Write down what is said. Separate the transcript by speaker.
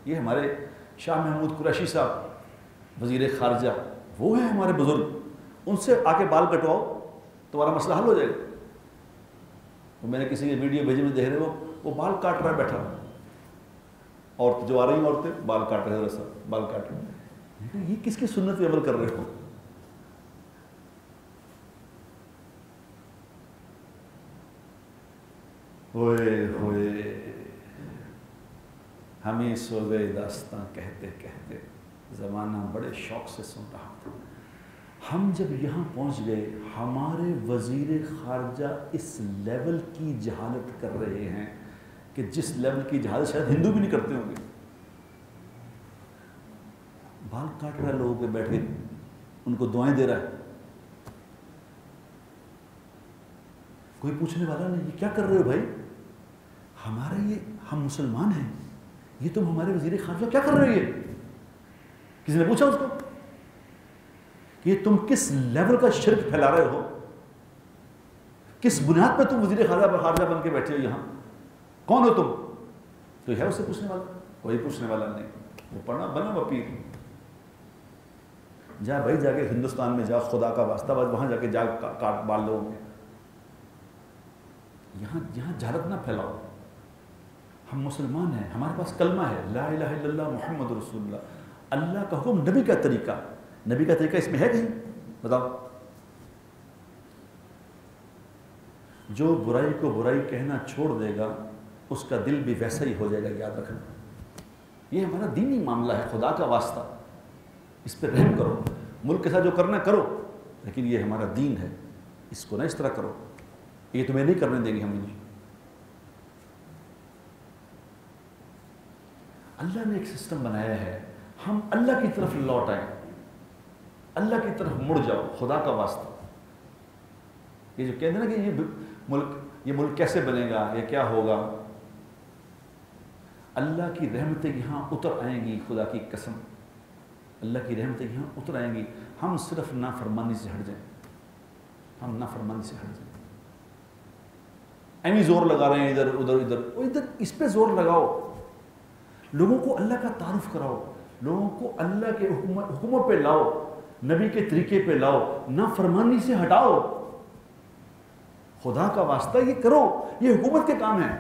Speaker 1: یہ ہمارے شاہ محمود قریشی صاحب وزیر خارجہ، وہ ہیں ہمارے بزرگ، ان سے آ کے بال کٹواؤ تمہارا مسئلہ حل ہو جائے گا۔ وہ میں نے کسی کے ویڈیو بھیجے میں دیکھ رہے وہ بال کاٹ رہا ہے بیٹھا، عورت جو آ رہی ہیں عورتیں بال کاٹ رہے ہیں، بال کاٹ رہے ہیں، یہ کس کی سنت پہ عمل کر رہے ہو؟ ہوئے ہوئے ہمیں سو گئے داستاں کہتے کہتے، زمانہ بڑے شوق سے سن رہا تھا۔ ہم جب یہاں پہنچ گئے، ہمارے وزیر خارجہ اس لیول کی جہالت کر رہے ہیں کہ جس لیول کی جہالت شاید ہندو بھی نہیں کرتے ہوں گے۔ بال کاٹ رہا ہے لوگوں کے بیٹھ کے، ان کو دعائیں دے رہا ہے، کوئی پوچھنے والا نہیں یہ کیا کر رہے ہو بھائی؟ ہمارے یہ ہم مسلمان ہیں، یہ تم ہمارے وزیر خارجہ کیا کر رہے ہو؟ یہ کسی نے پوچھا اس کو کہ یہ تم کس لیول کا شرک پھیلا رہے ہو؟ کس بنیاد پہ تم وزیر خارجہ بن کے بیٹھے ہو یہاں؟ کون ہو تم؟ تو ہے اسے پوچھنے والا؟ کوئی پوچھنے والا نہیں۔ وہ پڑھنا بنا وہ پیر، جا بھائی جا کے ہندوستان میں جا، خدا کا واسطہ وہاں جا کے جا کاٹ بال لوگوں کے، یہاں جہالت نہ پھیلاؤ۔ ہم مسلمان ہیں، ہمارے پاس کلمہ ہے لا الہ الا اللہ محمد رسول اللہ، اللہ کا حکم، نبی کا طریقہ، نبی کا طریقہ اس میں ہے کہیں؟ بتاؤ۔ جو برائی کو برائی کہنا چھوڑ دے گا اس کا دل بھی ویسا ہی ہو جائے گا، یاد رکھنا۔ یہ ہمارا دینی معاملہ ہے، خدا کا واسطہ اس پہ رحم کرو، ملک کے ساتھ جو کرنا کرو، لیکن یہ ہمارا دین ہے، اس کو نہ اس طرح کرو، یہ تمہیں نہیں کرنے دیں گے ہم۔ اللہ نے ایک سسٹم بنایا ہے، ہم اللہ کی طرف لوٹ آئیں، اللہ کی طرف مڑ جاؤ، خدا کا واسطہ۔ یہ جو کہتے ہیں نا کہ یہ ملک کیسے بنے گا، یہ کیا ہوگا، اللہ کی رحمتیں یہاں اتر آئیں گی، خدا کی قسم اللہ کی رحمتیں یہاں اتر آئیں گی، ہم صرف نافرمانی سے ہٹ جائیں، ہم نافرمانی سے ہٹ جائیں۔ ایمی زور لگا رہے ہیں ادھر ادھر ادھر، ادھر اس پہ زور لگاؤ، لوگوں کو اللہ کا تعارف کراؤ، لوگوں کو اللہ کے حکموں پہ لاؤ، نبی کے طریقے پہ لاؤ، نافرمانی سے ہٹاؤ، خدا کا واسطہ یہ کرو، یہ حکومت کے کام ہے۔